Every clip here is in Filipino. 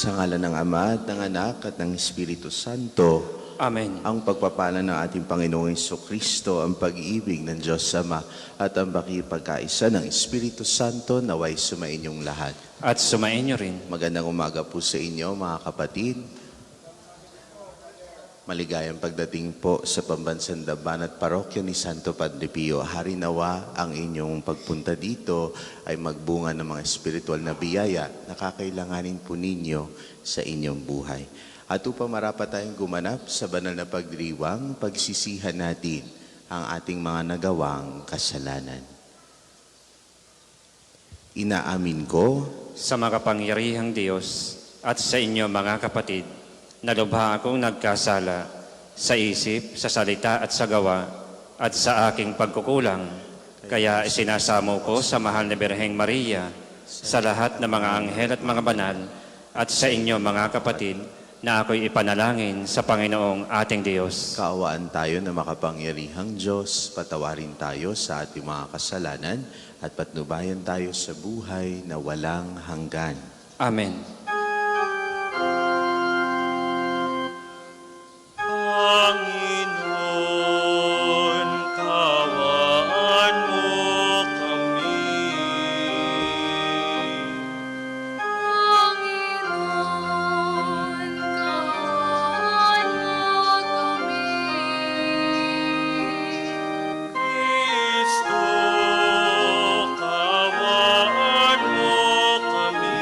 Sa ngalan ng Ama at ng Anak at ng Espiritu Santo, Amen. ang pagpapala ng ating Panginoong Jesucristo, ang pag-ibig ng Diyos Ama at ang pakipagkaisa ng Espiritu Santo naway sumainyong lahat. At sumainyo rin. Magandang umaga po sa inyo mga kapatid. Maligayang pagdating po sa Pambansang Daban at Parokya ni Santo Padre Pio. Hari nawa ang inyong pagpunta dito ay magbunga ng mga espiritual na biyaya na kakailanganin po ninyo sa inyong buhay. At upang marapat tayong gumanap sa banal na pagdiriwang, pagsisihan natin ang ating mga nagawang kasalanan. Inaamin ko Sa makapangyarihang Diyos at sa inyo mga kapatid, na lubha akong nagkasala sa isip, sa salita at sa gawa at sa aking pagkukulang. Kaya isinasamo ko sa mahal na Birheng Maria, sa lahat ng mga anghel at mga banal, at sa inyo mga kapatid, na ako'y ipanalangin sa Panginoong ating Diyos. kaawaan tayo na makapangyarihang Diyos, patawarin tayo sa ating mga kasalanan at patnubayan tayo sa buhay na walang hanggan. Amen. Panginoon, kaawaan mo kami. Panginoon, kaawaan mo kami. Kristo, kaawaan mo kami.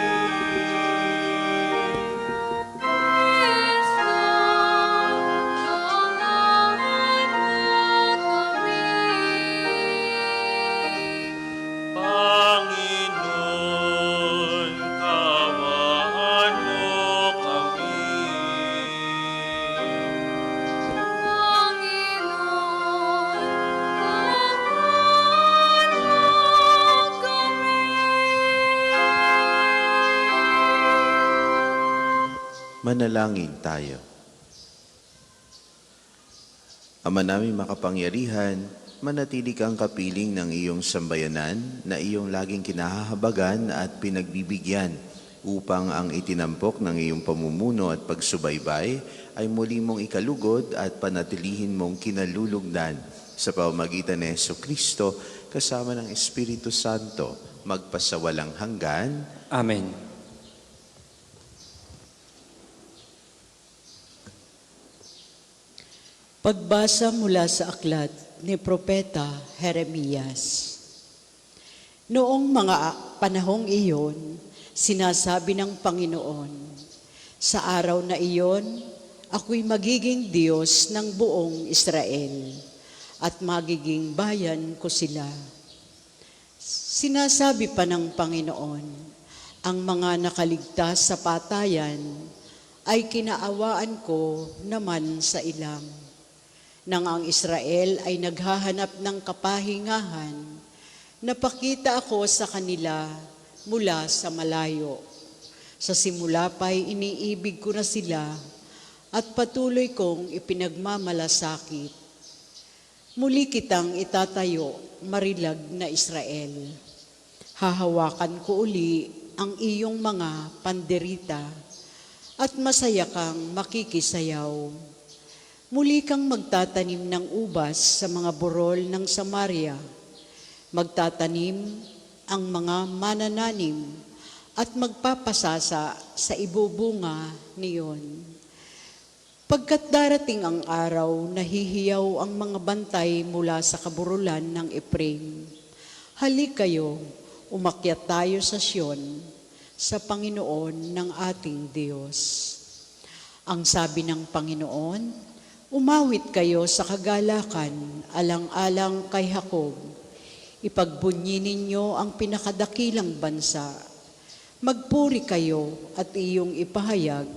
Kristo, kaawaan mo kami. Panginoon, kaawaan mo kami. Manalangin tayo. Ama namin makapangyarihan, manatili kang kapiling ng iyong sambayanan na iyong laging kinahahabagan at pinagbibigyan upang ang itinampok ng iyong pamumuno at pagsubaybay ay muli mong ikalugod at panatilihin mong kinalulugdan sa pamamagitan ni Jesucristo kasama ng Espiritu Santo magpasawalang hanggan. Amen. Pagbasa mula sa aklat ni Propeta Jeremias. Noong mga panahong iyon, sinasabi ng Panginoon, sa araw na iyon, ako'y magiging Diyos ng buong Israel at magiging bayan ko sila. Sinasabi pa ng Panginoon, ang mga nakaligtas sa patayan ay kinaawaan ko naman sa ilang. Nang ang Israel ay naghahanap ng kapahingahan, napakita ako sa kanila mula sa malayo. Sa simula pa'y iniibig ko na sila at patuloy kong ipinagmamalasakit. Muli kitang itatayo, marilag na Israel. Hahawakan ko uli ang iyong mga panderita at masaya kang makikisayaw. Muli kang magtatanim ng ubas sa mga burol ng Samaria. Magtatanim ang mga manananim at magpapasasa sa ibubunga niyon. Pagkat darating ang araw, nahihiyaw ang mga bantay mula sa kaburulan ng Ephraim. Halik kayo, umakyat tayo sa Sion, sa Panginoon ng ating Diyos. Ang sabi ng Panginoon, umawit kayo sa kagalakan, alang-alang kay Jacob. Ipagbunyi ninyo ang pinakadakilang bansa. Magpuri kayo at iyong ipahayag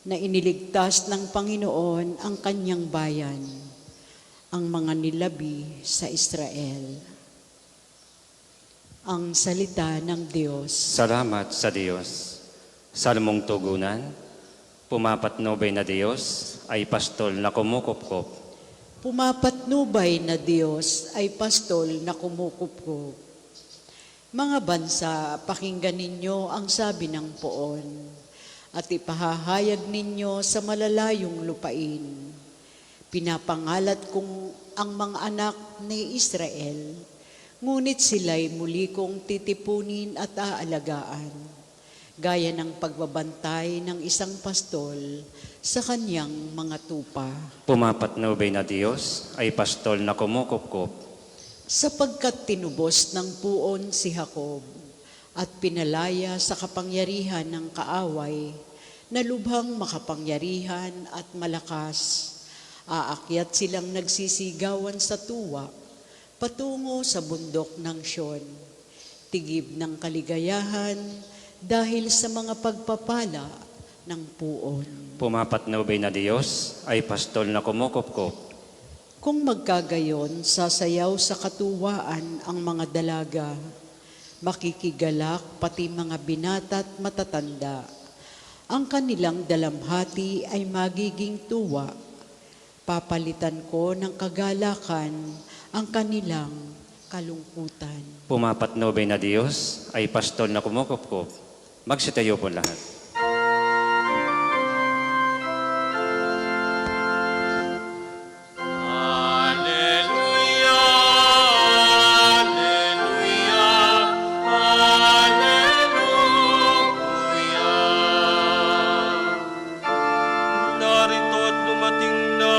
na iniligtas ng Panginoon ang kanyang bayan, ang mga nilabi sa Israel. Ang salita ng Diyos. Salamat sa Diyos. Salmong tugunan, pumapatnubay na Diyos ay pastol na kumukupkop. Pumapatnubay na Diyos ay pastol na kumukupkop. Mga bansa, pakinggan ninyo ang sabi ng poon. at ipahahayag ninyo sa malalayong lupain. Pinapangalat kong ang mga anak ni Israel, ngunit sila'y muli kong titipunin at aalagaan, gaya ng pagbabantay ng isang pastol sa kanyang mga tupa. Pumapatnubay na Diyos ay pastol na kumukupkup. Sapagkat tinubos ng puon si Jacob at pinalaya sa kapangyarihan ng kaaway, na lubhang makapangyarihan at malakas. Aakyat silang nagsisigawan sa tuwa, patungo sa bundok ng Siyon. Tigib ng kaligayahan dahil sa mga pagpapala ng puon. Pumapatnubay na Diyos ay pastol na kumukupkup. Kung magkagayon, sasayaw sa katuwaan ang mga dalaga, makikigalak pati mga binata at matatanda. Ang kanilang dalamhati ay magiging tuwa. Papalitan ko ng kagalakan ang kanilang kalungkutan. Pumapatnubay na Diyos ay pastol na kumukupkup. Magsitayo po lahat. Hallelujah, hallelujah, hallelujah. Narito't dumating na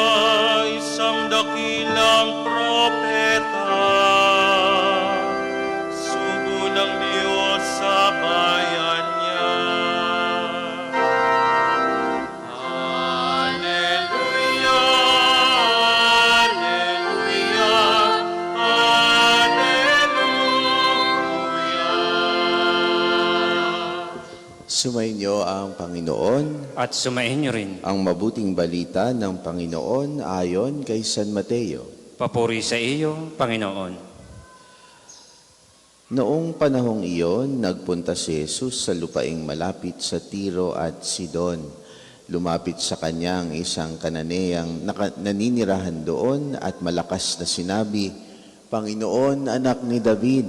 isang dakilang propeta, sugo ng Diyos sa bayan niya. Hallelujah, hallelujah, hallelujah. Sumainyo ang Panginoon, At sumain niyo rin. ang mabuting balita ng Panginoon ayon kay San Mateo. Papuri sa iyo, Panginoon. Noong panahong iyon, nagpunta si Jesus sa lupaing malapit sa Tiro at Sidon. Lumapit sa kanya ang isang Kananeyang naninirahan doon at malakas na sinabi, Panginoon, anak ni David,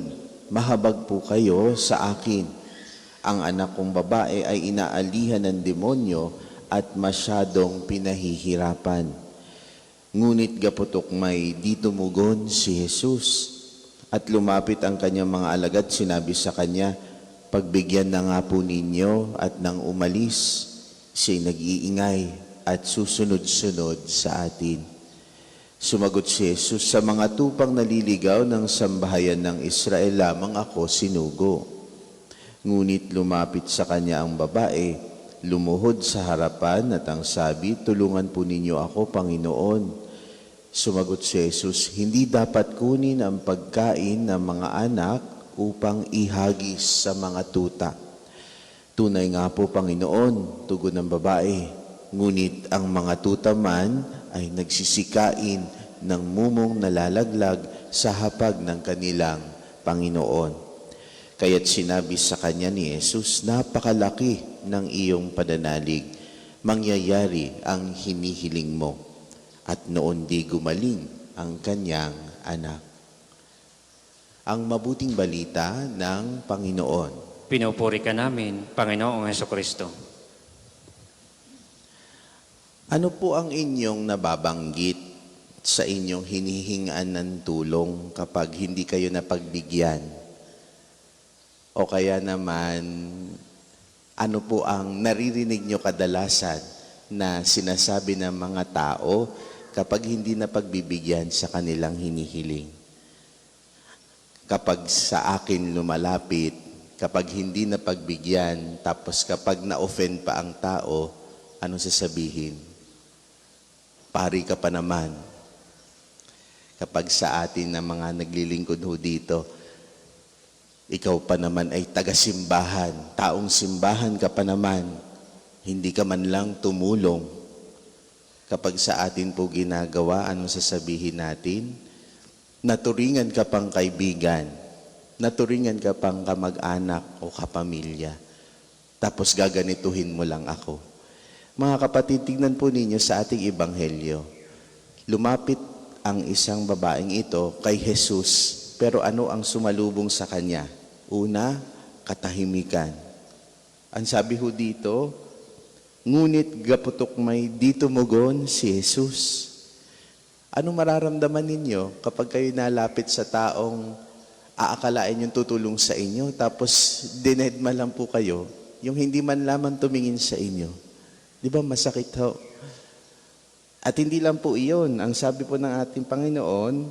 mahabag po kayo sa akin. Ang anak kong babae ay inaalihan ng demonyo at masyadong pinahihirapan. Ngunit gaputok may di tumugon si Jesus. At lumapit ang kanyang mga alagad, sinabi sa kanya, pagbigyan na nga po ninyo at nang umalis, siya'y nag-iingay at susunod-sunod sa atin. Sumagot si Jesus, sa mga tupang naliligaw ng sambahayan ng Israel lamang ako sinugo. Ngunit lumapit sa kanya ang babae, lumuhod sa harapan at ang sabi, tulungan po ninyo ako, Panginoon. Sumagot si Jesus, hindi dapat kunin ang pagkain ng mga anak upang ihagis sa mga tuta. Tunay nga po, Panginoon, tugon ng babae, ngunit ang mga tuta man ay nagsisikain ng mumong nalalaglag sa hapag ng kanilang Panginoon. Kaya't sinabi sa kanya ni Jesus, napakalaki ng iyong pananalig, mangyayari ang hinihiling mo. At noon di gumaling ang kanyang anak. Ang mabuting balita ng Panginoon. Pinupuri ka namin, Panginoong Hesukristo. Ano po ang inyong nababanggit sa inyong hinihingaan ng tulong kapag hindi kayo napagbigyan? O kaya naman, ano po ang naririnig nyo kadalasan na sinasabi ng mga tao kapag hindi napagbibigyan sa kanilang hinihiling? Kapag sa akin lumalapit, kapag hindi napagbigyan, tapos kapag na-offend pa ang tao, anong sasabihin? Pari ka pa naman. Kapag sa atin na mga naglilingkod ho dito, ikaw pa naman ay taga-simbahan, taong simbahan ka pa naman, hindi ka man lang tumulong. Kapag sa atin po ginagawa, anong sasabihin natin? Naturingan ka pang kaibigan, naturingan ka pang kamag-anak o kapamilya, tapos gaganituhin mo lang ako. Mga kapatid, tignan po ninyo sa ating ebanghelyo. Lumapit ang isang babaeng ito kay Jesus, pero ano ang sumalubong sa kanya? Una, katahimikan. Ang sabi ho dito, Ngunit gaputok may dito mugon si Jesus. Ano mararamdaman ninyo kapag kayo nalapit sa taong aakalain yung tutulong sa inyo, tapos dinedma lang po kayo, yung hindi man lamang tumingin sa inyo? Di ba masakit ho? At hindi lang po iyon. Ang sabi po ng ating Panginoon,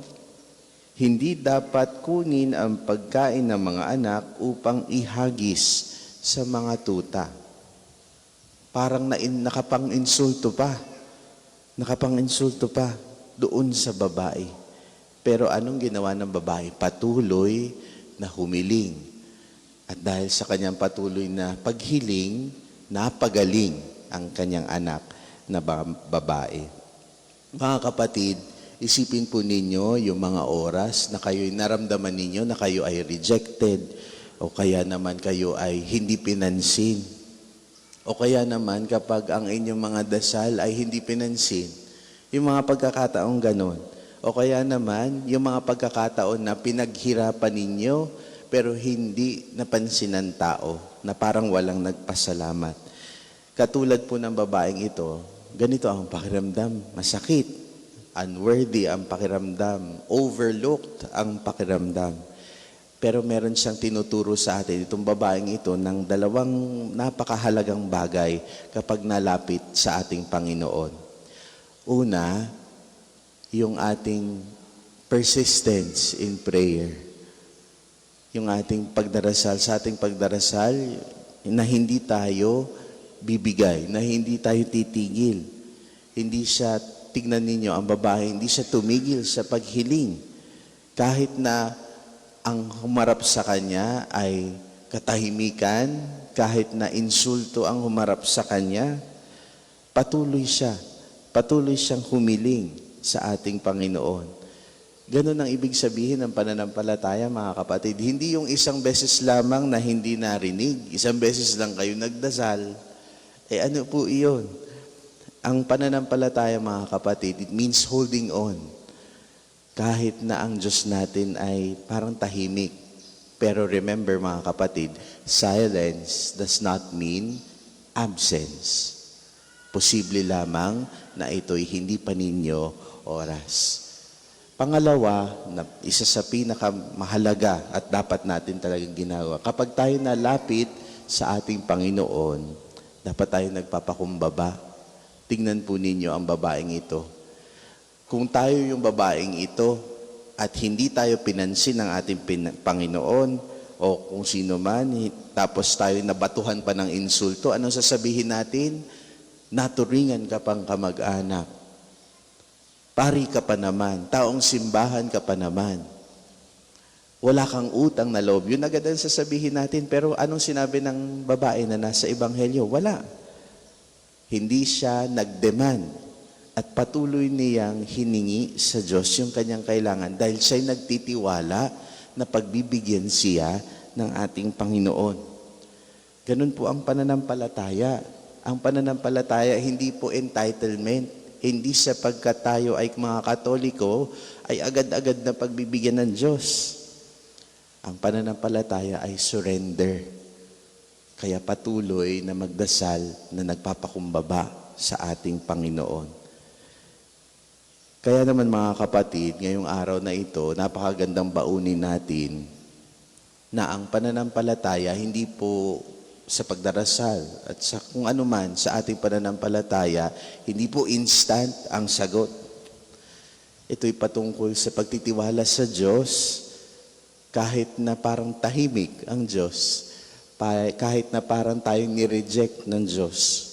hindi dapat kunin ang pagkain ng mga anak upang ihagis sa mga tuta. Parang nakapang-insulto pa. Nakapang-insulto pa doon sa babae. Pero anong ginawa ng babae? Patuloy na humiling. At dahil sa kanyang patuloy na paghiling, napagaling ang kanyang anak na babae. Mga kapatid, isipin po ninyo yung mga oras na kayo'y naramdaman ninyo na kayo ay rejected, o kaya naman kayo ay hindi pinansin. O kaya naman kapag ang inyong mga dasal ay hindi pinansin, yung mga pagkakataong ganon. O kaya naman yung mga pagkakataon na pinaghirapan ninyo pero hindi napansin ng tao, na parang walang nagpasalamat. Katulad po ng babaeng ito, ganito ang pakiramdam, masakit, unworthy ang pakiramdam, overlooked ang pakiramdam. Pero meron siyang tinuturo sa atin, itong babaeng ito, ng dalawang napakahalagang bagay kapag nalapit sa ating Panginoon. Una, yung ating persistence in prayer. Yung ating pagdarasal, sa ating pagdarasal, na hindi tayo bibigay, na hindi tayo titigil. Hindi siya, tignan ninyo, ang babae, hindi siya tumigil sa paghiling. Kahit na ang humarap sa kanya ay katahimikan, kahit na insulto ang humarap sa kanya, patuloy siyang humiling sa ating Panginoon. Ganun ang ibig sabihin ng pananampalataya, mga kapatid. Hindi yung isang beses lamang na hindi narinig, isang beses lang kayo nagdasal. Ano po iyon? Ang pananampalataya, mga kapatid, it means holding on. Kahit na ang Diyos natin ay parang tahimik. Pero remember, mga kapatid, silence does not mean absence. Posible lamang na ito'y hindi pa ninyo oras. Pangalawa, na isa sa pinakamahalaga at dapat natin talagang ginagawa, kapag tayo nalapit sa ating Panginoon, dapat tayo nagpapakumbaba. Tingnan po ninyo ang babaeng ito. Kung tayo yung babaeng ito at hindi tayo pinansin ng ating Panginoon o kung sino man, tapos tayo nabatuhan pa ng insulto, anong sasabihin natin? Naturingan ka pang kamag-anak. Pari ka pa naman. Taong simbahan ka pa naman. Wala kang utang na loob. Yun agad ang sasabihin natin. Pero anong sinabi ng babae na nasa Ebanghelyo? Wala. Hindi siya nag-demand. At patuloy niyang hiningi sa Diyos yung kanyang kailangan dahil siya'y nagtitiwala na pagbibigyan siya ng ating Panginoon. Ganun po ang pananampalataya. Ang pananampalataya hindi po entitlement. Hindi sapagkat tayo ay mga Katoliko ay agad-agad na pagbibigyan ng Diyos. Ang pananampalataya ay surrender. Kaya patuloy na magdasal na nagpapakumbaba sa ating Panginoon. Kaya naman, mga kapatid, ngayong araw na ito, napakagandang baunin natin na ang pananampalataya hindi po sa pagdarasal at sa kung ano man sa ating pananampalataya, hindi po instant ang sagot. Ito'y patungkol sa pagtitiwala sa Diyos kahit na parang tahimik ang Diyos, kahit na parang tayong ni-reject ng Diyos.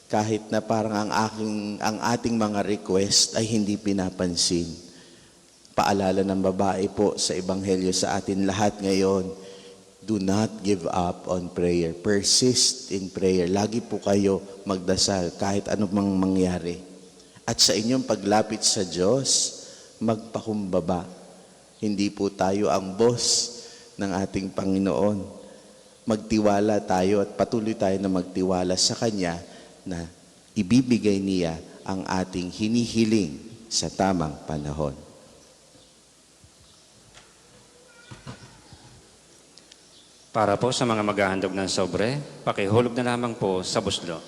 Kahit na parang ang ating mga request ay hindi pinapansin. Paalala ng babae po sa Ebanghelyo sa atin lahat ngayon, do not give up on prayer. Persist in prayer. Lagi po kayo magdasal kahit ano mang mangyari. At sa inyong paglapit sa Diyos, magpakumbaba. Hindi po tayo ang boss ng ating Panginoon. Magtiwala tayo at patuloy tayo na magtiwala sa Kanya na ibibigay niya ang ating hinihiling sa tamang panahon. Para po sa mga maghahandog ng sobre, pakihulog na lamang po sa buslo.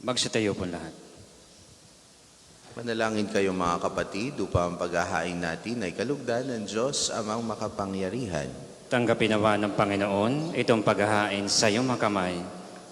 Magsitayo po lahat. Manalangin kayo mga kapatid upang ang paghahain natin ay kalugdan ng Diyos amang makapangyarihan. Tanggapin nawa ng Panginoon itong paghahain sa iyong mga kamay,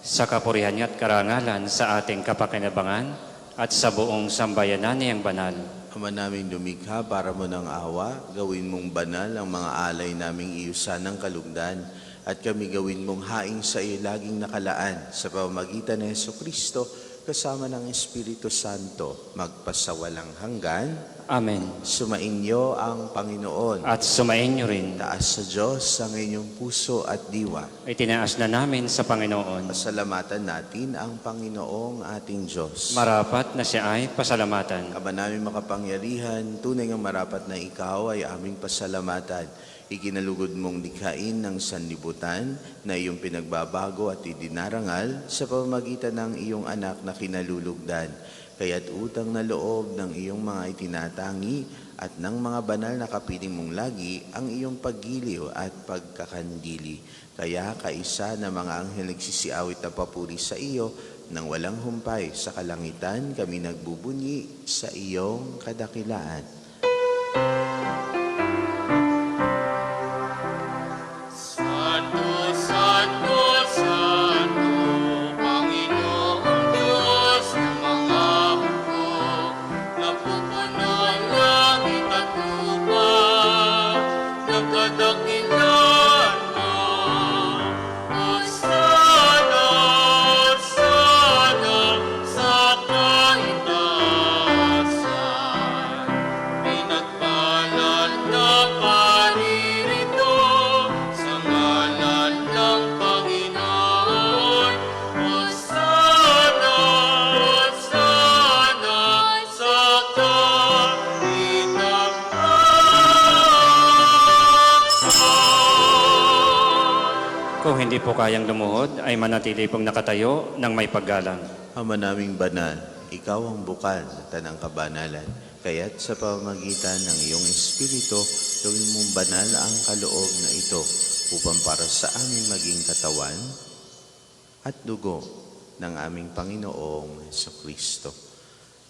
sa kapurihan at karangalan sa ating kapakinabangan at sa buong sambayanan niyang banal. Ama naming lumikha para mo ng awa, gawin mong banal ang mga alay naming iyusan ng kalugdan at kami gawin mong haing sa iyo laging nakalaan sa pamamagitan ng Jesucristo kasama ng Espiritu Santo magpasawalang hanggan. Amen. Sumainyo ang Panginoon. At sumainyo rin. Taas sa Diyos ang inyong puso at diwa. Itinaas na namin sa Panginoon. Pasalamatan natin ang Panginoong ating Diyos. Marapat na siya ay pasalamatan. Ama namin makapangyarihan, tunay nga marapat na ikaw ay aming pasalamatan. Ikinalugod mong likhain ng sanlibutan na iyong pinagbabago at idinarangal sa pamamagitan ng iyong anak na kinalulugdan. Kaya't utang na loob ng iyong mga itinatangi at ng mga banal na kapiling mong lagi ang iyong paggiliw at pagkakandili. Kaya kaisa na mga anghel nagsisiawit na papuri sa iyo nang walang humpay sa kalangitan kami nagbubunyi sa iyong kadakilaan. Santo, Santo, Santo, Panginoong Diyos ng mga hukbo, napupuno ang langit at lupa, nagkadakilan mo. Hosana, Hosana, sa kaitaasan, pinagpala na paririto sa ngalan ng Panginoon. Hosana, Hosana, sa kaitaasan. Kung hindi po kayang lumuhod, ay manatili pong nakatayo ng may paggalang. Ama naming banal, ikaw ang bukal ng tanang kabanalan. Kaya't sa pamamagitan ng iyong Espiritu, gawin mong banal ang kaloob na ito upang para sa aming maging katawan at dugo ng aming Panginoong Jesucristo.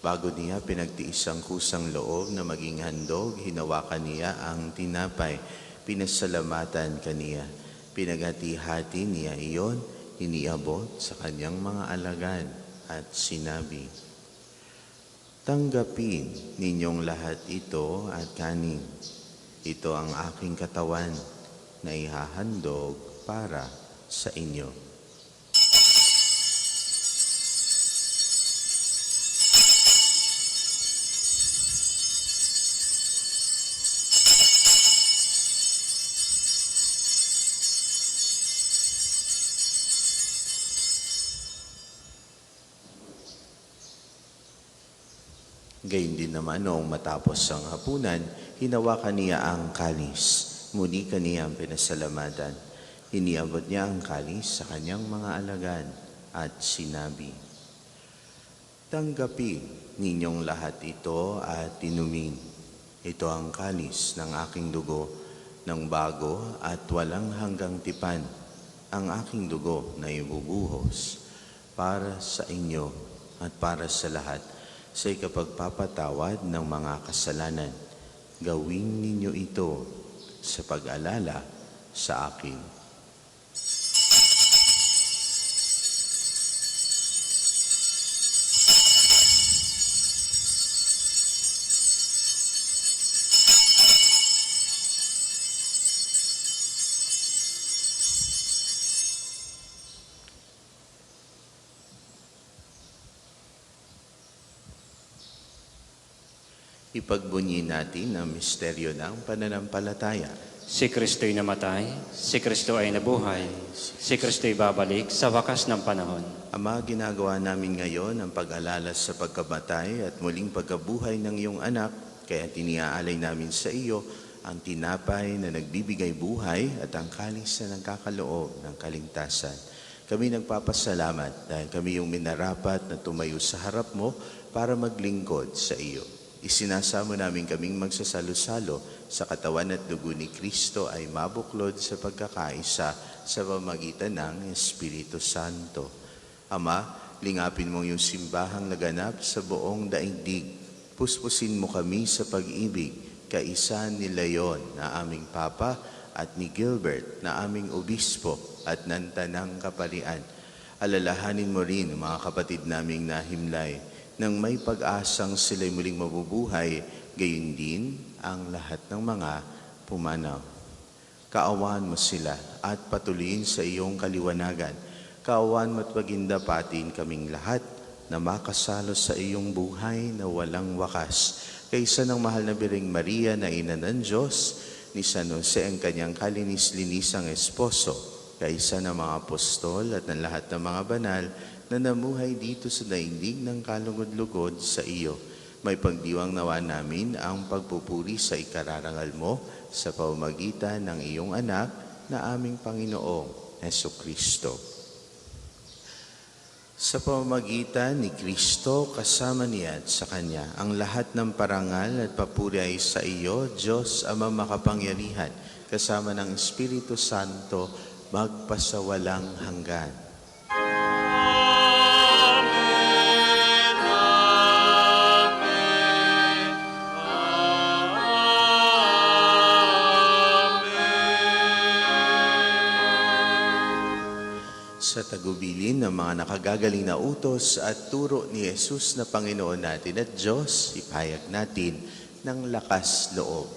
Bago niya pinagtiis ang kusang loob na maging handog, hinawakan niya ang tinapay, pinasalamatan kaniya. Pinaghati-hati niya iyon, iniabot sa kanyang mga alagad at sinabi, "Tanggapin ninyong lahat ito at kanin. Ito ang aking katawan na ihahandog para sa inyo." Gayun din naman noong matapos ang hapunan, hinawakan niya ang kalis. Muli kaniya ang pinasalamatan. Iniabot niya ang kalis sa kanyang mga alagad at sinabi, "Tanggapin ninyong lahat ito at inumin. Ito ang kalis ng aking dugo, ng bago at walang hanggang tipan, ang aking dugo na ibubuhos para sa inyo at para sa lahat sa ikapagpapatawad ng mga kasalanan. Gawin ninyo ito sa pag-alala sa akin." Ipagbunyi natin ang misteryo ng pananampalataya. Si Kristo'y namatay, si Kristo ay nabuhay, si Kristo'y babalik sa wakas ng panahon. Ama, ginagawa namin ngayon ang pag-alala sa pagkamatay at muling pagkabuhay ng iyong anak, kaya tiniaalay namin sa iyo ang tinapay na nagbibigay buhay at ang kalis na nagkakaloob ng kaligtasan. Kami nagpapasalamat dahil kami yung minarapat na tumayo sa harap mo para maglingkod sa iyo. Isinasamo namin kaming magsasalo-salo sa katawan at dugo ni Kristo ay mabuklod sa pagkakaisa sa pamamagitan ng Espiritu Santo. Ama, Lingapin mo yung simbahang naganap sa buong daigdig. Puspusin mo kami sa pag-ibig, kaisa ni Leon na aming Papa at ni Gilbert na aming Obispo at ng Tanang Kaparian. Alalahanin mo rin ang mga kapatid naming nahimlay nang may pag-asang sila'y muling mabubuhay, gayon din ang lahat ng mga pumanaw. Kaawaan mo sila at patuloyin sa iyong kaliwanagan. Kaawaan mo at pagindapatin kaming lahat na makasalo sa iyong buhay na walang wakas. Kaysa ng mahal na Birheng Maria na ina ng Diyos, ni San Jose ang kanyang kalinis-linisang esposo, kaysa ng mga apostol at ng lahat ng mga banal na namuhay dito sa daigdig ng kalugod-lugod sa iyo. May pagdiwang nawa namin ang pagpupuri sa ikararangal mo sa pamamagitan ng iyong anak na aming Panginoong Hesukristo. Sa pamamagitan ni Kristo, kasama niya at sa Kanya, ang lahat ng parangal at papuri ay sa iyo, Diyos Ama makapangyarihan, kasama ng Espiritu Santo, magpasawalang hanggan. Sa tagubilin ng mga nakagagaling na utos at turo ni Jesus na Panginoon natin at Diyos, ipahayag natin ng lakas loob.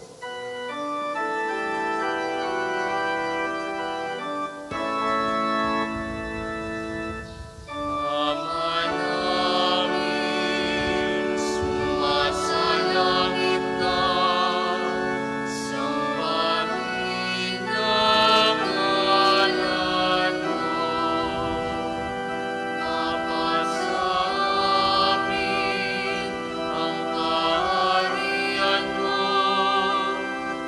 Ama namin, sumasalangit ka, sambahin ang ngalan mo. Mapasa amin ang kaharian mo,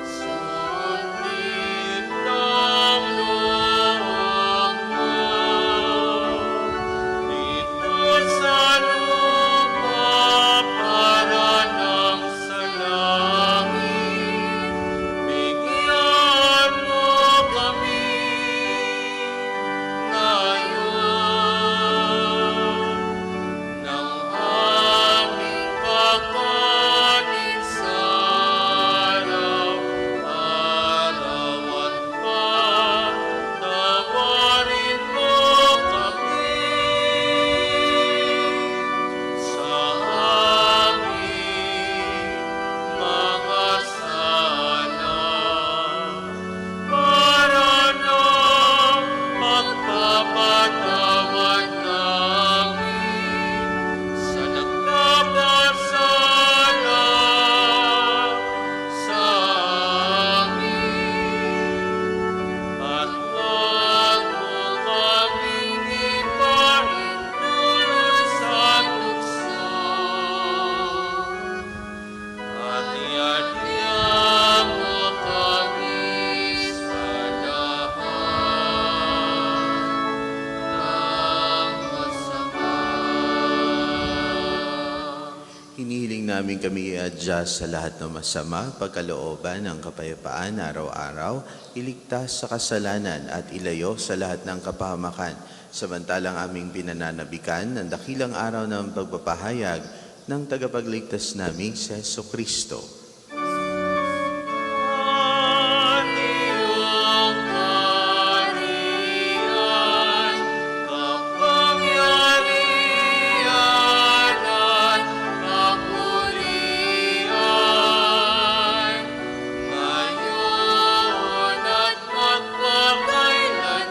sundin ang loob mo. Dito sa lupa para ng sa langit, bigyan mo kami ngayon ng aming kakanin sa araw-araw at patawarin mo kami sa aming mga sala, para na magpapatawad namin sa nagkakasala sa amin. At huwag mo kaming ipahintulot sa tukso, at iadya mo kami sa lahat ng masama. Hinihiling namin kami i-adjust sa lahat ng masama, pagkalooban ng kapayapaan araw-araw, iligtas sa kasalanan at ilayo sa lahat ng kapahamakan. Samantalang aming pinananabikan ang dakilang araw ng pagpapahayag ng tagapagligtas namin si Jesucristo. Iyong kaharian, kapangyarihan at kapulian, ngayon at magpakailanman.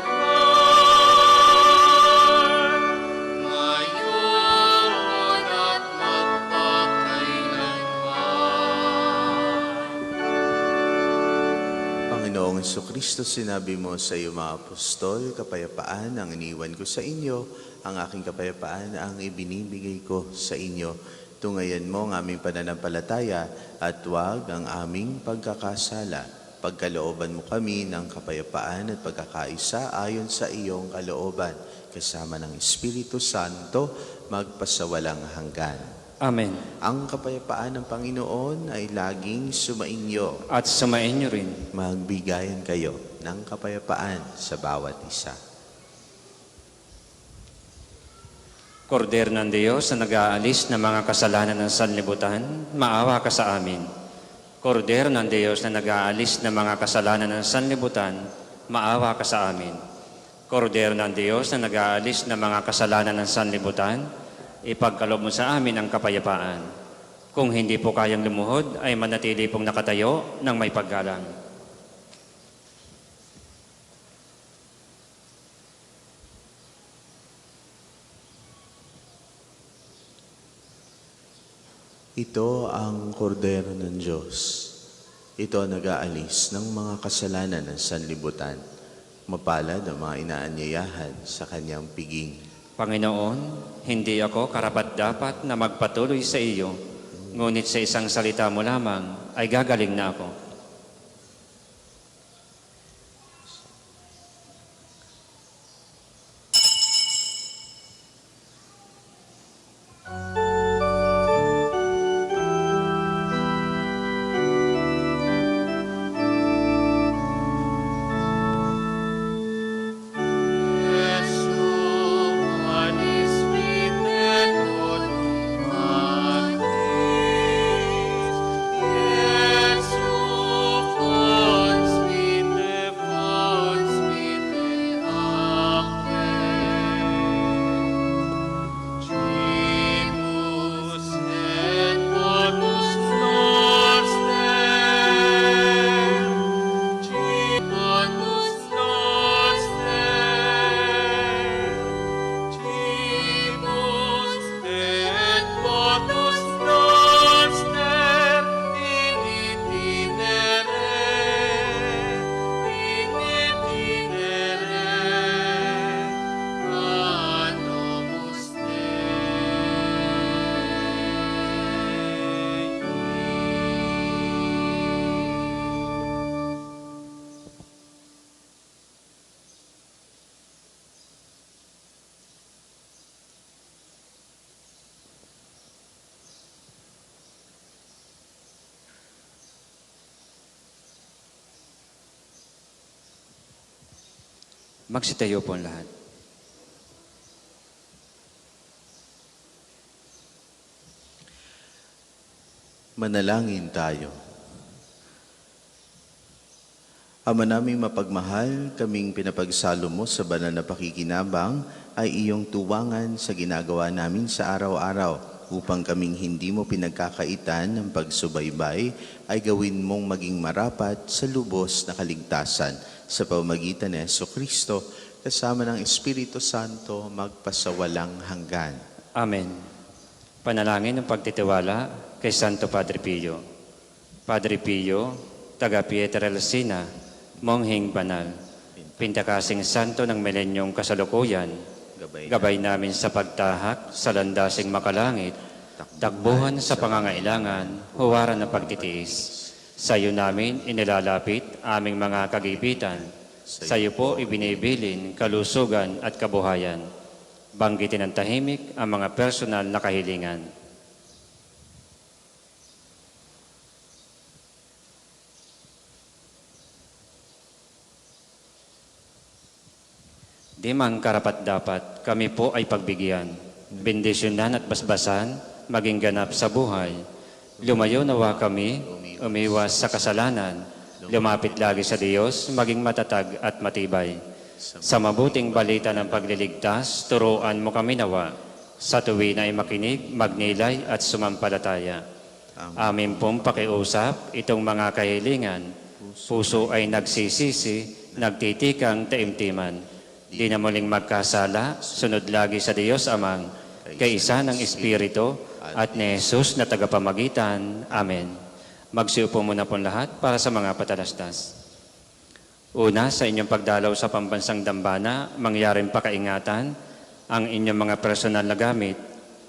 Ngayon at magpakailanman. Panginoong Jesucristo, sinabi mo sa iyo mga apostol, kapayapaan ang iniwan ko sa inyo, ang aking kapayapaan ang ibinibigay ko sa inyo. Tungayan mo ang aming pananampalataya at huwag ang aming pagkakasala. Pagkalooban mo kami ng kapayapaan at pagkakaisa ayon sa iyong kalooban, kasama ng Espiritu Santo, magpasawalang hanggan. Amen. Ang kapayapaan ng Panginoon ay laging sumainyo. At sumainyo rin. Magbigayan kayo ng kapayapaan sa bawat isa. Kordero ng Diyos na nag-aalis ng mga kasalanan ng sanlibutan, maawa ka sa amin. Kordero ng Diyos na nag-aalis ng mga kasalanan ng sanlibutan, maawa ka sa amin. Kordero ng Diyos na nag-aalis ng mga kasalanan ng sanlibutan, ipagkaloob mo sa amin ang kapayapaan. Kung hindi po kayang lumuhod, ay manatili pong nakatayo ng may paggalang. Ito ang kordero ng Diyos. Ito ang nag-aalis ng mga kasalanan ng sanlibutan. Mapalad ang mga inaanyayahan sa kanyang piging. Panginoon, hindi ako karapat-dapat na magpatuloy sa iyo, ngunit sa isang salita mo lamang ay gagaling na ako. Magsitayo po ang lahat. Manalangin tayo. Ama naming mapagmahal, kaming pinapagsalo mo sa banal na pakikinabang ay iyong tuwangan sa ginagawa namin sa araw-araw upang kaming hindi mo pinagkakaitan ng pagsubaybay ay gawin mong maging marapat sa lubos na kaligtasan sa pamamagitan ni Jesucristo kasama ng Espiritu Santo magpasawalang hanggan. Amen. Panalangin ng pagtitiwala kay Santo Padre Pio. Padre Pio, taga Pietrelcina, monghing banal, pintakasing santo ng milenyong kasalukuyan, gabay namin sa pagtahak sa landasing makalangit, takbuhan sa pangangailangan, huwaran ng pagtitiis. Sa iyo namin inilalapit aming mga kagipitan. Sa iyo po ibinibilin kalusugan at kabuhayan. Banggitin ng tahimik ang mga personal na kahilingan. Di man karapat-dapat, kami po ay pagbigyan, bendisyonan at basbasan, maging ganap sa buhay. Lumayo nawa kami, umiwas sa kasalanan, lumapit lagi sa Diyos, maging matatag at matibay. Sa mabuting balita ng pagliligtas, turuan mo kami nawa. Sa tuwi na ay makinig, magnilay at sumampalataya. Amin pong pakiusap itong mga kahilingan. Puso ay nagsisisi, nagtitikang taimtiman. Di na muling magkasala, sunod lagi sa Diyos Amang, kaisa ng Espiritu at ni Jesus na tagapamagitan. Amen. Magsiupo muna po lahat para sa mga patalastas. Una, sa inyong pagdalaw sa pambansang dambana, mangyaring pakaingatan ang inyong mga personal na gamit.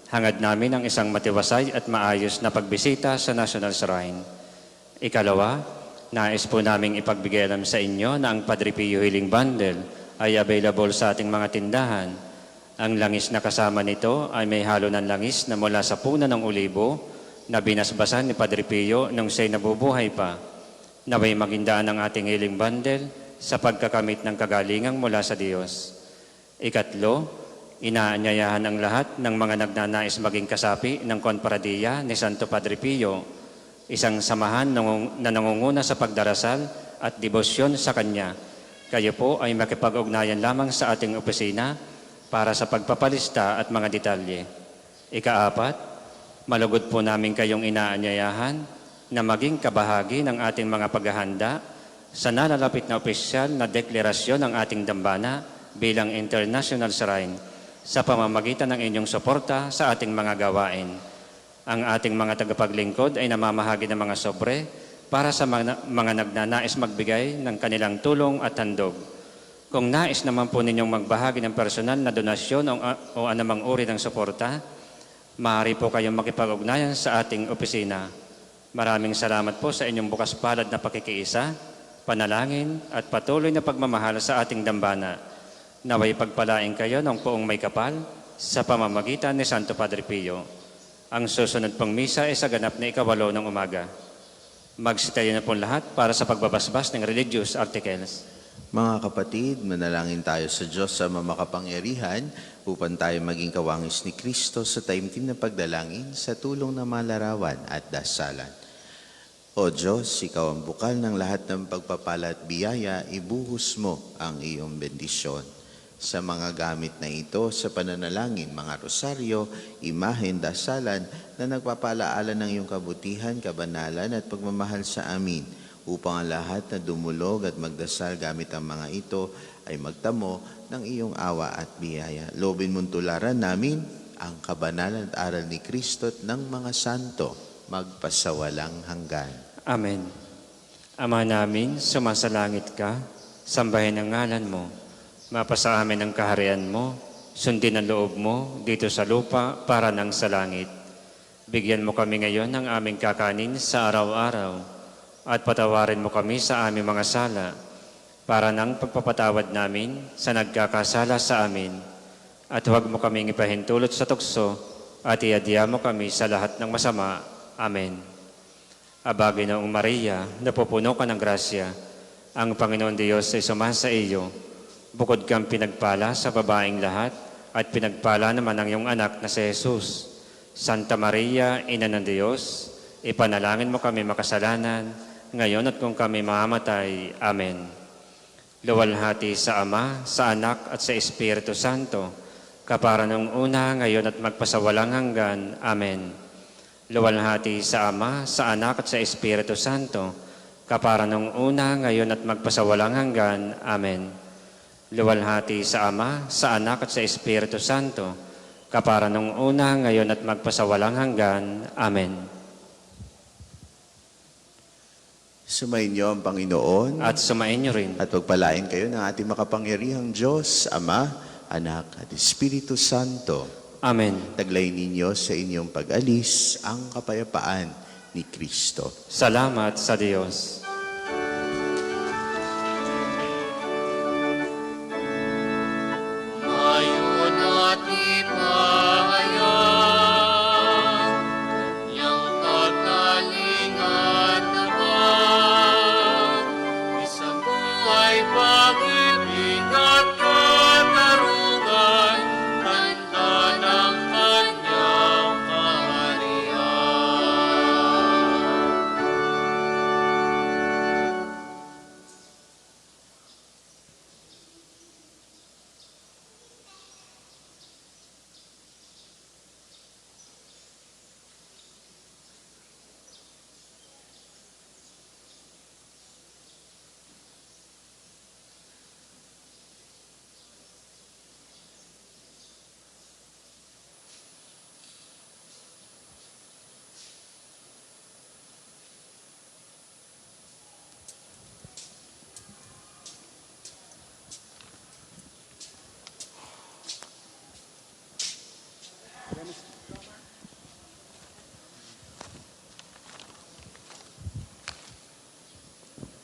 Hangad namin ang isang matiwasay at maayos na pagbisita sa National Shrine. Ikalawa, nais po naming ipagbigay alam sa inyo na ang Padre Pio Healing Bundle ay available sa ating mga tindahan. Ang langis na kasama nito ay may halo ng langis na mula sa puno ng olibo na binasbasan ni Padre Pio nung siya'y nabubuhay pa. Naway magindaan ang ating healing bundle sa pagkakamit ng kagalingang mula sa Diyos. Ikatlo, Inaanyayahan ang lahat ng mga nagnanais maging kasapi ng Konparadiya ni Santo Padre Pio, isang samahan na nangunguna sa pagdarasal at debosyon sa Kanya. Kayo po ay makipag-ugnayan lamang sa ating opisina para sa pagpapalista at mga detalye. Ikaapat, malugod po namin kayong inaanyayahan na maging kabahagi ng ating mga paghahanda sa nalalapit na opisyal na deklarasyon ng ating dambana bilang International Shrine sa pamamagitan ng inyong suporta sa ating mga gawain. Ang ating mga tagapaglingkod ay namamahagi ng mga sobre para sa mga nagnanais magbigay ng kanilang tulong at handog. Kung nais naman po ninyong magbahagi ng personal na donasyon o anumang uri ng suporta, maaari po kayong makipag-ugnayan sa ating opisina. Maraming salamat po sa inyong bukas palad na pakikiisa, panalangin at patuloy na pagmamahal sa ating dambana. Naway pagpalain kayo ng poong may kapal sa pamamagitan ni Santo Padre Pio. Ang susunod pong misa ay sa ganap na 8 ng umaga. Magsitayo na po lahat para sa pagbabasbas ng religious articles. Mga kapatid, manalangin tayo sa Diyos sa makapangyarihan upang tayo maging kawangis ni Kristo sa taimtim na pagdalangin sa tulong ng mga larawan at dasalan. O Diyos, Ikaw ang bukal ng lahat ng pagpapala at biyaya, ibuhos mo ang iyong bendisyon sa mga gamit na ito sa pananalangin, mga rosaryo, imahen, dasalan na nagpapalaala ng iyong kabutihan, kabanalan at pagmamahal sa amin upang ang lahat na dumulog at magdasal gamit ang mga ito ay magtamo ng iyong awa at biyaya. Loobin mong tularan namin ang kabanalan at aral ni Kristo at ng mga santo magpasawalang hanggan. Amen. Ama namin, sumasalangit ka, sambahin ang ngalan mo. Mapasa amin ang kaharian mo, sundin ang loob mo dito sa lupa para nang sa langit. Bigyan mo kami ngayon ng aming kakanin sa araw-araw at patawarin mo kami sa aming mga sala para nang pagpapatawad namin sa nagkakasala sa amin. At huwag mo kaming ipahintulot sa tukso at iadya mo kami sa lahat ng masama. Amen. Aba, Ginoong Maria, napupuno ka ng grasya, ang Panginoon Diyos ay sumasa iyo. Bukod kang pinagpala sa babaeng lahat at pinagpala naman ang iyong anak na si Jesus. Santa Maria, Ina ng Diyos, ipanalangin mo kami makasalanan, ngayon at kung kami mamamatay. Amen. Luwalhati sa Ama, sa Anak at sa Espiritu Santo, kapara nung una, ngayon at magpasawalang hanggan. Amen. Luwalhati sa Ama, sa Anak at sa Espiritu Santo, kapara nung una, ngayon at magpasawalang hanggan. Amen. Luwalhati sa Ama, sa Anak at sa Espiritu Santo, kapara nung una, ngayon at magpasawalang hanggan. Amen. Sumayin niyo ang Panginoon At sumain niyo rin. at pagpalain kayo ng ating makapangyarihang Diyos, Ama, Anak at Espiritu Santo. Amen. Taglay ninyo sa inyong pag-alis ang kapayapaan ni Kristo. Salamat sa Diyos. Ngayon at ipahayag kanyang kagalingan naman. Isang buhay pag-ibig at katarungan, tanda ng kanyang kaharian.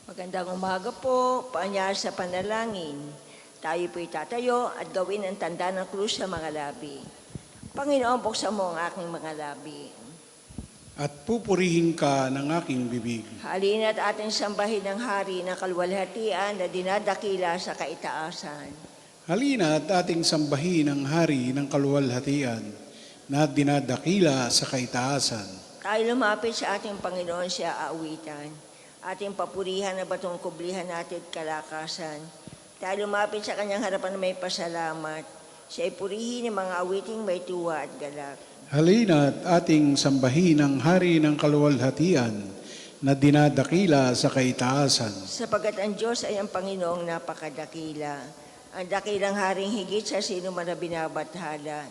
Magandang umaga po, paanyar sa panalangin. Tayo po'y tatayo at gawin ang tanda ng krus sa mga labi. Panginoon, buksan mo ang aking mga labi. At pupurihin ka ng aking bibig. Halina't ating sambahin ang hari ng kalwalhatian na dinadakila sa kaitaasan. Halina at ating sambahin ang hari ng kaluwalhatian na dinadakila sa kaitaasan. Tayo lumapit sa ating Panginoon siya aawitan. Ating papurihan na batong kublihan natin at kalakasan. Tayo lumapit sa kanyang harapan na may pasalamat. Siya ay purihin ng mga awiting may tuwa at galak. Halina at ating sambahin ang hari ng kaluwalhatian na dinadakila sa kaitaasan. Sapagat ang Diyos ay ang Panginoong napakadakila. Ang dakilang haring higit sa sino man na binabathala.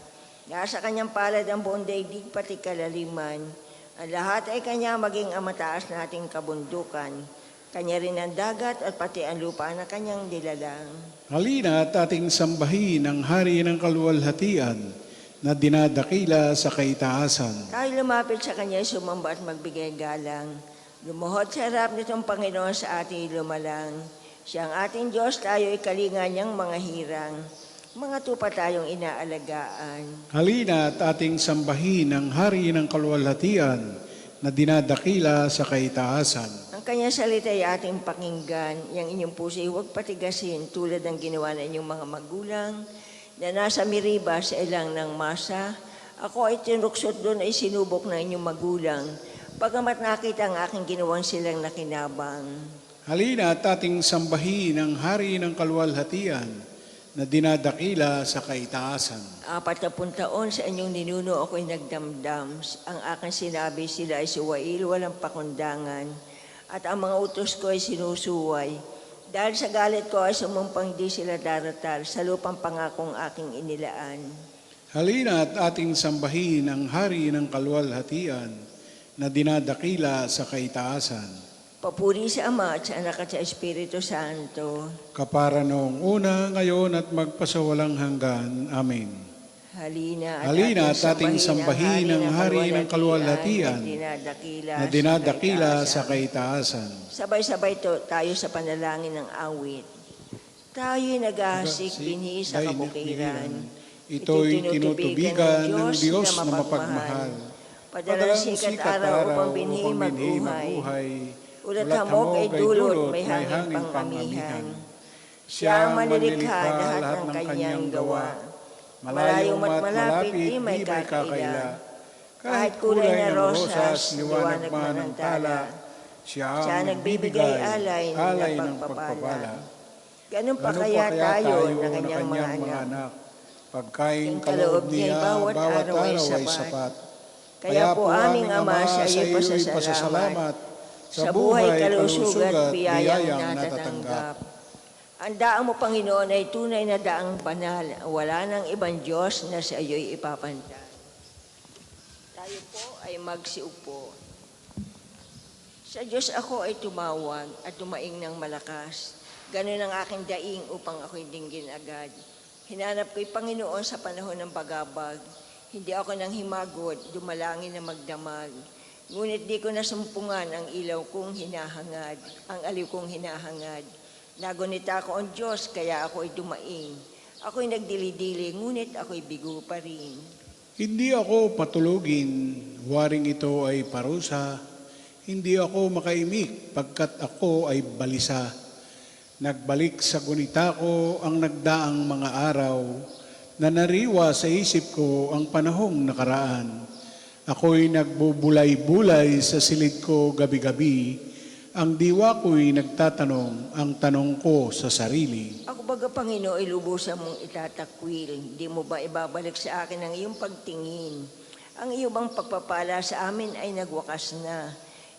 Nasa kanyang palad ang buong daigdig pati kalaliman. Ang lahat ay kanya maging ang mataas nating kabundukan. Kanya rin ang dagat at pati ang lupa na kanyang nilalang. Halina at ating sambahin ang hari ng kaluwalhatian na dinadakila sa kaitaasan. Tayo lumapit sa kanya, sumamba at magbigay galang. Lumuhod sa harap nitong Panginoon sa ating lumalang. Siya ang ating Diyos, tayo ay kalinga niyang mga hirang. Mga tupa tayong inaalagaan. Halina at ating sambahin ang hari ng kaluwalhatian na dinadakila sa kaitaasan. Ang kanyang salita ay ating pakinggan. Yang inyong puso ay huwag patigasin tulad ng ginawa ng inyong mga magulang na nasa Meriba sa ilang ng masa. Ako ay tinuksot doon ay sinubok ng inyong magulang. Pagamat nakita ang aking ginawang silang nakinabang. Halina at ating sambahin ang hari ng kaluwalhatian na dinadakila sa kaitaasan. 40 taon sa inyong ninuno ako'y nagdamdam. Ang aking sinabi sila ay suwail, walang pakundangan. At ang mga utos ko ay sinusuway. Dahil sa galit ko ay sumumpang di sila daratal sa lupang pangakong aking inilaan. Halina at ating sambahin ang hari ng kaluwalhatian na dinadakila sa kaitaasan. Papuri sa Ama at sa Anak at sa Espiritu Santo. Kapara noong una, ngayon at magpasawalang hanggan. Amen. Halina Halina at ating sambahin ang hari ng kaluwalhatian na dinadakila sa kaitaasan. Sabay-sabay tayo sa panalangin ng awit. Tayo'y nag-aasik binhi sa kabukiran. Ito'y tinutubigan ng Diyos na mapagmahal. Padalang sikat araw upang binhi magbuhay. Ulat hamog ay dulot, may hanging pangamihan. Siya ang manilikha lahat ng kanyang gawa. Malayo mat malapit, di may kakaila. Kahit kulay na rosas, liwanag man ang tala. Siya nagbibigay alay ng pagpapala. Ganun pa kaya tayo na kanyang mga anak. Pagkain kaloob niya, bawat araw ay sapat. Kaya po aming Ama, sa iyo pasasalamat. Sa buhay, kalusugan at biyayang natatanggap. Ang daang mo, Panginoon, ay tunay na daang banal. Wala nang ibang Diyos na sa iyo'y ipapantay. Tayo po ay magsiupo. Sa Diyos ako ay tumawag at tumaing ng malakas. Ganun ang aking daing upang ako'y dinggin agad. Hinanap ko'y Panginoon sa panahon ng bagabag. Hindi ako nang himagod, dumalangin na magdamag. Ngunit di ko nasumpungan ang ilaw kong hinahangad, ang aliw kong hinahangad. Nagunita ko ang Diyos, kaya ako'y dumaing. Ako'y nagdili-dili, ngunit ako'y bigo pa rin. Hindi ako patulugin, waring ito ay parusa. Hindi ako makaimik, pagkat ako ay balisa. Nagbalik sa gunita ko ang nagdaang mga araw, na nariwa sa isip ko ang panahong nakaraan. Ako'y nagbubulay-bulay sa silid ko gabi-gabi. Ang diwa ko'y nagtatanong, ang tanong ko sa sarili. Ako baga, Panginoon, ay lubusan mong itatakwil. Di mo ba ibabalik sa akin ang iyong pagtingin? Ang iyong bang pagpapala sa amin ay nagwakas na.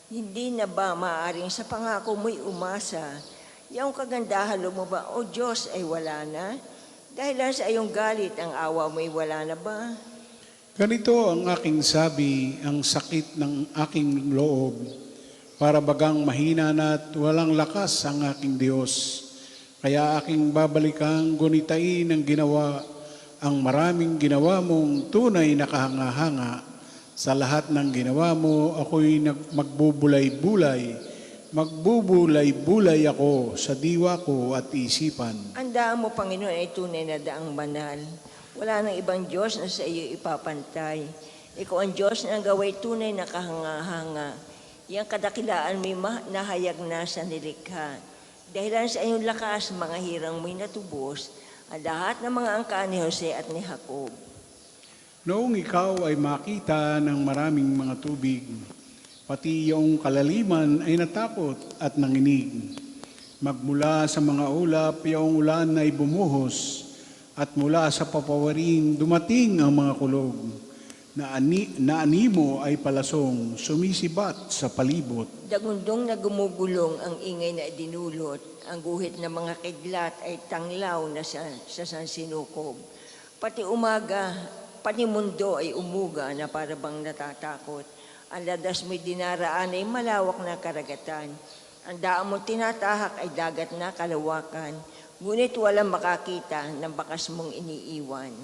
Hindi na ba maaaring sa pangako mo'y umasa? Yung kagandahan mo ba, O Diyos, ay wala na? Dahil lang sa iyong galit, ang awa mo'y wala na ba? Ganito ang aking sabi, ang sakit ng aking loob, para bagang mahina na at walang lakas ang aking Diyos. Kaya aking babalikan, gunitain ang ginawa, ang maraming ginawa mong tunay na kahanga-hanga. Sa lahat ng ginawa mo, ako'y magbubulay-bulay ako sa diwa ko at isipan. Ang daang mo, Panginoon, ay tunay na daang banal. Wala nang ibang Diyos na sa iyo ipapantay. Ikaw ang Diyos na gaway tunay na kahanga-hanga. Iyang kadakilaan may nahayag na sa nilikha. Dahilan sa iyong lakas, mga hirang mo'y natubos. ang lahat ng mga angka ni Jose at ni Jacob. Noong ikaw ay makita ng maraming mga tubig, pati iyong kalaliman ay natakot at nanginig. Magmula sa mga ulap, iyong ulan ay bumuhos, at mula sa papawaring dumating ang mga kulog. Na animo ay palasong, sumisibat sa palibot. Dagundong na gumugulong ang ingay na dinulot, ang guhit ng mga kidlat ay tanglaw na sa sansinukob. Pati umaga, pati mundo ay umuga na para bang natatakot. Ang ladas mo'y dinaraan ay malawak na karagatan. Ang daan mo tinatahak ay dagat na kalawakan, ngunit walang makakita ng bakas mong iniiwan.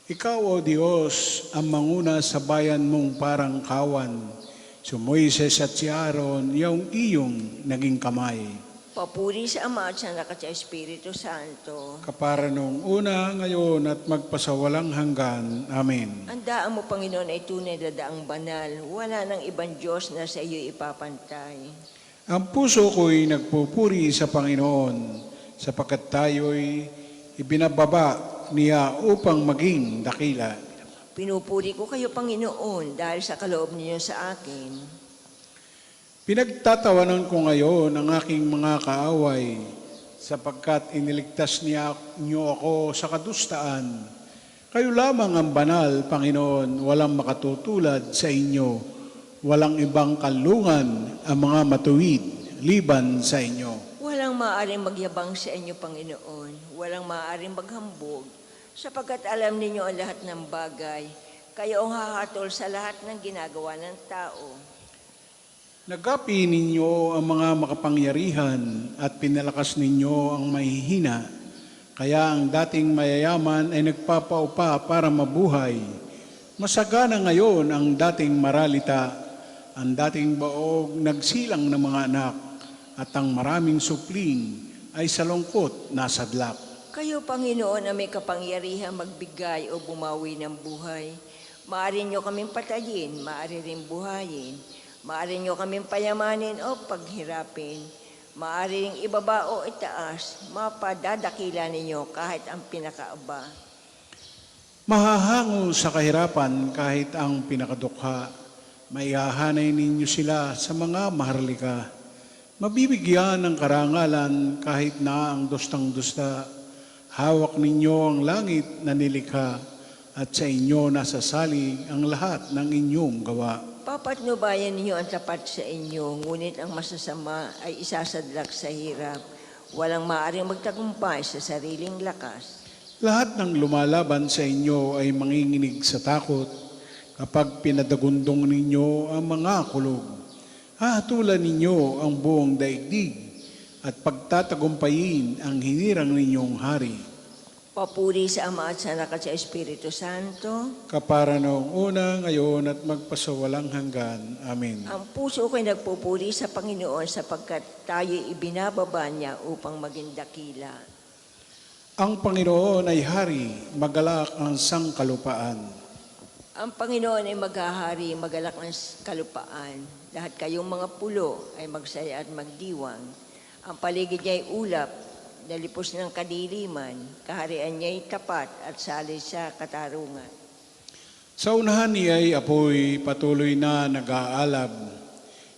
Ikaw, O Diyos, ang manguna sa bayan mong parang kawan. Si Moises at si Aaron, iyong naging kamay. Papuri sa Ama at sa Anak at sa Espiritu Santo. Kapara noong una, ngayon at magpasawalang hanggan. Amen. Ang daan mo, Panginoon, ay tunay na daang banal. Wala nang ibang Diyos na sa iyo ipapantay. Ang puso ko'y nagpupuri sa Panginoon, sapagkat tayo'y ibinababa niya upang maging dakila. Pinupuri ko kayo, Panginoon, dahil sa kaloob ninyo sa akin. Pinagtatawanan ko ngayon ang aking mga kaaway, sapagkat iniligtas niyo ako sa kadustaan. Kayo lamang ang banal, Panginoon, walang makatutulad sa inyo. Walang ibang kalungan ang mga matuwid, liban sa inyo. Walang maaaring magyabang sa inyo, Panginoon. Walang maaaring maghambog, sapagkat alam ninyo ang lahat ng bagay. Kayo ang hahatol sa lahat ng ginagawa ng tao. Nagapi ninyo ang mga makapangyarihan at pinalakas ninyo ang mahihina. Kaya ang dating mayayaman ay nagpapaupa para mabuhay. Masagana ngayon ang dating maralita, ang dating baog nagsilang ng mga anak, at ang maraming supling ay sa lungkot nasadlak. Kayo, Panginoon, na may kapangyarihan magbigay o bumawi ng buhay. Maaari nyo kaming patayin, maaari rin buhayin. Maaari nyo kaming payamanin o paghirapin. Maaari rin ibaba o itaas. Mapadadakila ninyo kahit ang pinakaaba. Mahahango sa kahirapan kahit ang pinakadukha. Maihahanay ninyo sila sa mga maharlika. Mabibigyan ng karangalan kahit na ang dustang-dusta. Hawak ninyo ang langit na nilikha at sa inyo nasasalig ang lahat ng inyong gawa. Papatnubayan ninyo ang tapat sa inyo, ngunit ang masasama ay isasadlak sa hirap. Walang maaaring magtagumpay sa sariling lakas. Lahat ng lumalaban sa inyo ay manginginig sa takot kapag pinadagundong ninyo ang mga kulog. Hahatulan ninyo ang buong daigdig at pagtatagumpayin ang hinirang ninyong hari. Papuri sa Ama at sa Anak at sa Espiritu Santo. Kapara noong una, ngayon at magpasawalang hanggan. Amen. Ang puso ko'y nagpupuri sa Panginoon sapagkat tayo ibinababa niya upang maging dakila. Ang Panginoon ay hari, magalak ang sangkalupaan. Ang Panginoon ay maghahari, magalak ng kalupaan. Lahat kayong mga pulo ay magsaya at magdiwang. Ang paligid niya ay ulap, nalipos ng kadiliman, kaharian niya ay tapat at salay sa katarungan. Sa unahan niya ay apoy patuloy na nag-aalab.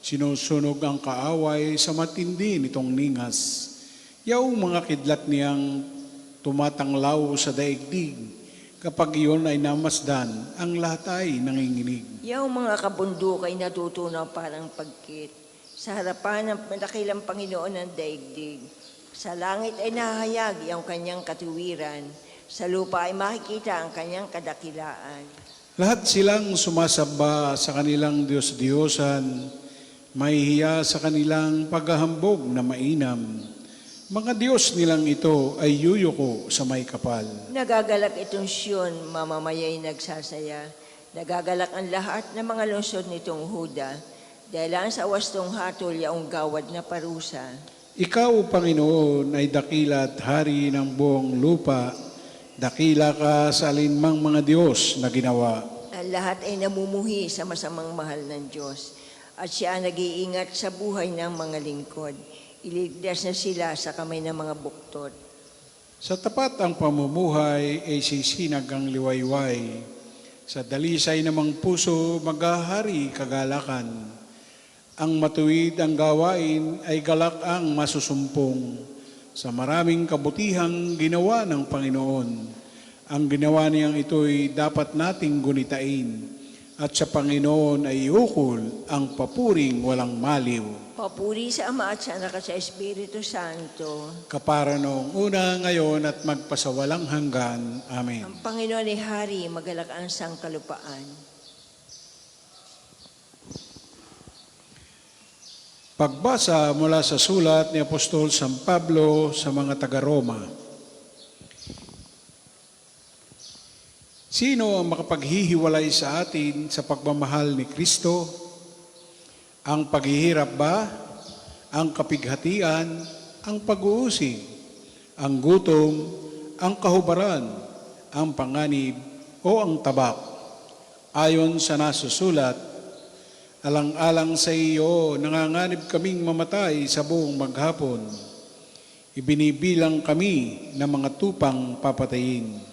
Sinusunog ang kaaway sa matindi nitong ningas. Yaong mga kidlat niyang tumatanglaw sa daigdig. Kapag iyon ay namasdan, ang lahat ay nanginginig. Yaong mga kabundok ay natutunaw parang pagkit. Sa harapan ng dakilang Panginoon ng daigdig. Sa langit ay nahayag ang kanyang katuwiran. Sa lupa ay makikita ang kanyang kadakilaan. Lahat silang sumasamba sa kanilang Diyos-Diyosan, mahihiya sa kanilang paghahambog na mainam. Mga Diyos nilang ito ay yuyuko sa may kapal. Nagagalak itong Siyon, mamamaya'y nagsasaya. Nagagalak ang lahat ng mga lungsod nitong Huda, dahil ang sa wastong hatol yaong gawad na parusa. Ikaw, Panginoon, ay dakila at hari ng buong lupa. Dakila ka sa alinmang mga Diyos na ginawa. Ang lahat ay namumuhi sa masamang mahal ng Diyos, at siya ang nag-iingat sa buhay ng mga lingkod. Iligtas na sila sa kamay ng mga buktot. Sa tapat ang pamumuhay ay sisinag ang liwayway. Sa dalisay namang puso maghahari kagalakan. Ang matuwid ang gawain ay galak ang masusumpong. Sa maraming kabutihang ginawa ng Panginoon, ang ginawa niyang ito'y dapat nating gunitain. At sa Panginoon ay ukol ang papuring walang maliw. Papuri sa Ama at sa Anak at sa Espiritu Santo. Kapara noong una, ngayon at magpasawalang hanggan. Amen. Ang Panginoon ay Hari, magalak ang sangkalupaan. Pagbasa mula sa sulat ni Apostol San Pablo sa mga taga-Roma. Sino ang makapaghihiwalay sa atin sa pagmamahal ni Kristo? Ang paghihirap ba? Ang kapighatian? Ang pag-uusig? Ang gutom? Ang kahubaran? Ang panganib? O ang tabak? Ayon sa nasusulat, alang-alang sa iyo, nanganganib kaming mamatay sa buong maghapon. Ibinibilang kami ng mga tupang papatayin.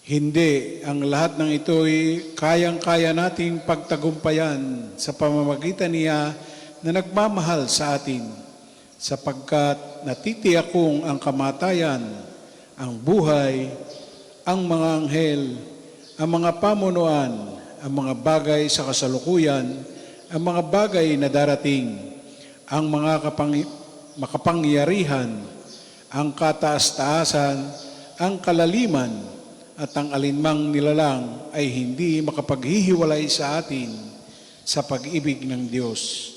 Hindi, ang lahat ng ito'y kayang-kaya nating pagtagumpayan sa pamamagitan niya na nagmamahal sa atin, sapagkat natitiyak kong ang kamatayan, ang buhay, ang mga anghel, ang mga pamunuan, ang mga bagay sa kasalukuyan, ang mga bagay na darating, ang mga makapangyarihan, ang kataas-taasan, ang kalaliman, at ang alinmang nilalang ay hindi makapaghihiwalay sa atin sa pag-ibig ng Diyos.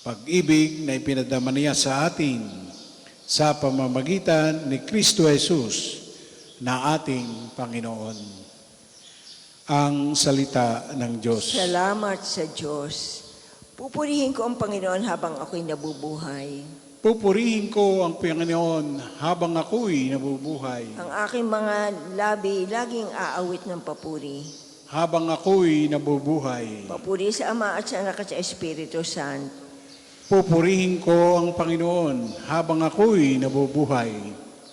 Pag-ibig na ipinadama niya sa atin sa pamamagitan ni Kristo Jesus na ating Panginoon. Ang salita ng Diyos. Salamat sa Diyos. Pupurihin ko ang Panginoon habang ako'y nabubuhay. Pupurihin ko ang Panginoon habang ako'y nabubuhay. Ang aking mga labi laging aawit ng papuri. Habang ako'y nabubuhay. Papuri sa Ama at sa Anak at sa Espiritu Santo. Pupurihin ko ang Panginoon habang ako'y nabubuhay.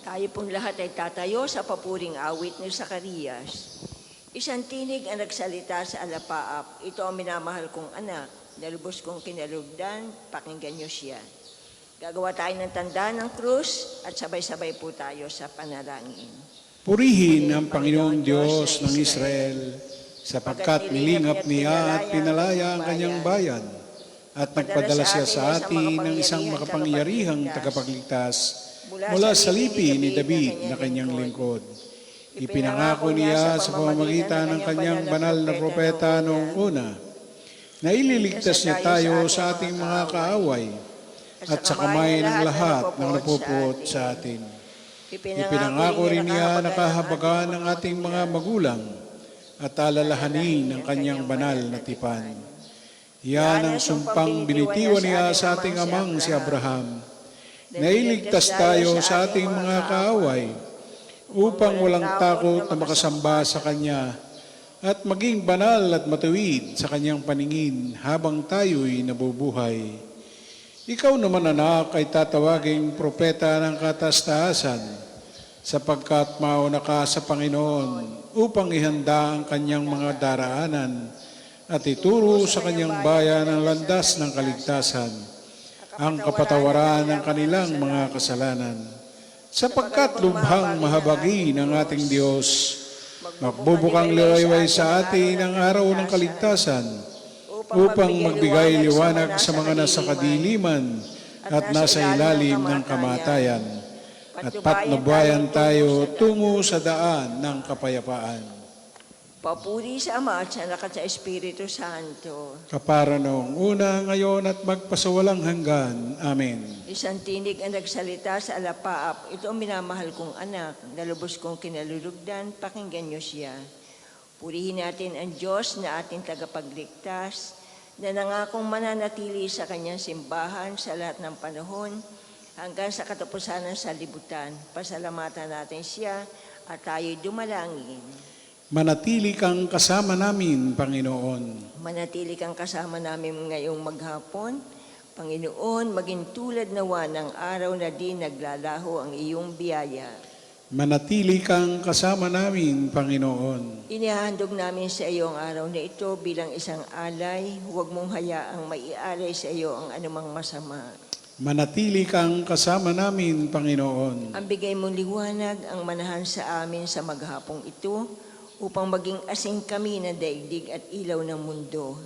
Tayo pong lahat ay tatayo sa papuring awit ni Zacarias. Isang tinig ang nagsalita sa alapaap. Ito ang minamahal kong anak. Nalubos kong kinalugdan, pakinggan niyo siya. Gagawa tayo ng tanda ng krus at sabay-sabay po tayo sa panalangin. Purihin ang Panginoon Diyos ng Israel, sapagkat nilingap niya at pinalaya ang kanyang bayan, at nagpadala siya sa atin ng isang makapangyarihang tagapagligtas mula sa lipi ni David na kanyang lingkod. Ipinangako niya sa pamamagitan ng kanyang banal na propeta noong una, na ililigtas niya tayo sa ating mga kaaway, at sa kamay ng lahat ng napupuot sa atin. Ipinangako rin niya na kahabagan ng ating mga magulang at alalahanin ng kanyang banal na tipan. Yan ang sumpang binitiwan niya sa ating amang si Abraham, na iligtas tayo sa ating mga kaaway upang walang takot na makasamba sa kanya at maging banal at matuwid sa kanyang paningin habang tayo'y nabubuhay. Ikaw naman, anak, ay tatawaging propeta ng kataas-taasan, sapagkat mauna ka sa Panginoon upang ihanda ang kanyang mga daraanan at ituro sa kanyang bayan ang landas ng kaligtasan, ang kapatawaran ng kanilang mga kasalanan. Sapagkat lubhang mahabagi ng ating Diyos, magbubukang liwayway sa atin ang araw ng kaligtasan, upang magbigay liwanag sa mga nasa kadiliman at nasa ilalim ng kamatayan, at patnubayan tayo tungo sa daan ng kapayapaan. Papuri sa Ama at sa Anak at sa Espiritu Santo. Kapara noong una, ngayon at magpasawalang hanggan. Amen. Isang tinig ang nagsalita sa alapaap. Ito ang minamahal kong anak. Nalubos kong kinalulugdan, pakinggan niyo siya. Purihin natin ang Diyos na ating tagapagligtas, na nangakong mananatili sa kanyang simbahan sa lahat ng panahon hanggang sa katapusan ng sanlibutan. Pasalamatan natin siya at tayo'y dumalangin. Manatili kang kasama namin, Panginoon. Manatili kang kasama namin ngayong maghapon. Panginoon, maging tulad nawa ng araw na di naglalaho ang iyong biyaya. Manatili kang kasama namin, Panginoon. Inihahandog namin sa iyo ang araw na ito bilang isang alay. Huwag mong hayaang maialay sa iyo ang anumang masama. Manatili kang kasama namin, Panginoon. Ang bigay mong liwanag ang manahan sa amin sa maghapong ito upang maging asing kami ng daigdig at ilaw ng mundo.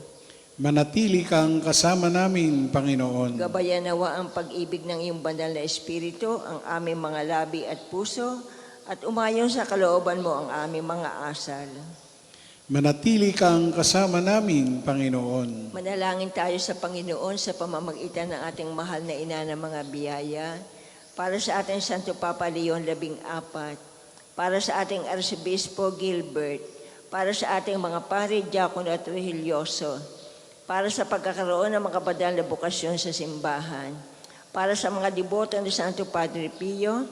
Manatili kang kasama namin, Panginoon. Gabayan nawa ang pag-ibig ng iyong banal na Espiritu, ang aming mga labi at puso, at umayon sa kalooban mo ang aming mga asal. Manatili kang kasama namin, Panginoon. Manalangin tayo sa Panginoon sa pamamagitan ng ating mahal na ina ng mga biyaya, para sa ating Santo Papa Leon 14, para sa ating Arsobispo Gilbert, para sa ating mga pare, diakono at religyoso, para sa pagkakaroon ng mga banal na bukasyon sa simbahan, para sa mga deboto ni Santo Padre Pio,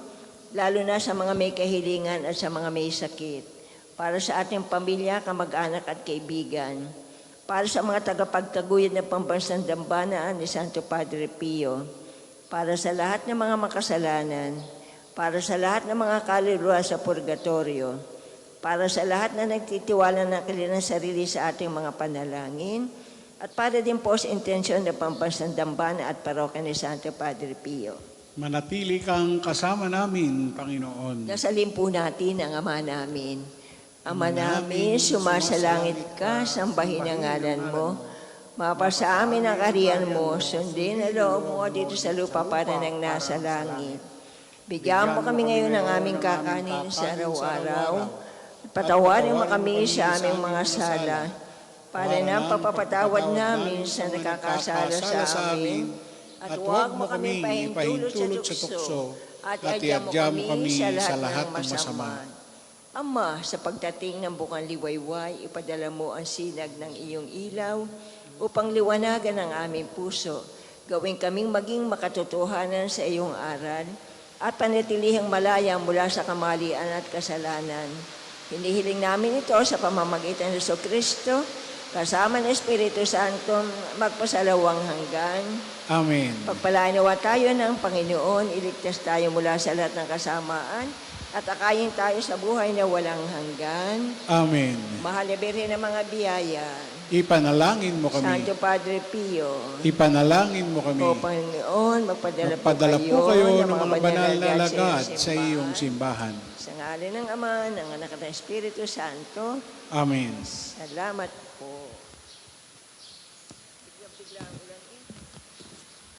lalo na sa mga may kahilingan at sa mga may sakit, para sa ating pamilya, kamag-anak at kaibigan, para sa mga tagapagtaguyod ng pambansang dambana ni Santo Padre Pio, para sa lahat ng mga makasalanan, para sa lahat ng mga kaluluwa sa purgatorio, para sa lahat na nagtitiwala ng kanilang sarili sa ating mga panalangin, at para din po sa intensyon ng pambansang dambana at parokya ni Santo Padre Pio. Manatili kang kasama namin, Panginoon. Nasalin po natin ang Ama namin. Ama namin, sumasalangit ka, sambahin ang ngalan mo. Mapasa amin ang kaharian mo, sundin ang loob mo dito sa lupa para nang nasa langit. Bigyan mo kami ngayon ng aming kakanin sa araw-araw. Patawarin mo kami sa aming mga sala, para na papapatawad namin sa nakakasala sa amin. At huwag mo kami pahintulot sa tukso, at iadya mo kami sa lahat ng masama. Ama, sa pagdating ng bukang liwayway, ipadala mo ang sinag ng iyong ilaw upang liwanagan ang aming puso. Gawin kaming maging makatotohanan sa iyong aral at panatilihang malaya mula sa kamalian at kasalanan. Hinihiling namin ito sa pamamagitan ng Jesucristo, kasama ng Espiritu Santo, magpasalawang hanggan. Amen. Pagpalain nawa tayo ng Panginoon, iligtas tayo mula sa lahat ng kasamaan, at akayin tayo sa buhay na walang hanggan. Amen. Mahal na Birhen ng mga biyaya, Ipanalangin mo kami. Santo Padre Pio, Ipanalangin mo kami. o Panginoon, magpadala Magpadala po kayo ng mga banal na lagat lagat iyong sa iyong simbahan. Sa ngalan ng Ama, ng Anak at ng Espiritu Santo, Amen. salamat po. Biglang-bigla ang ulan.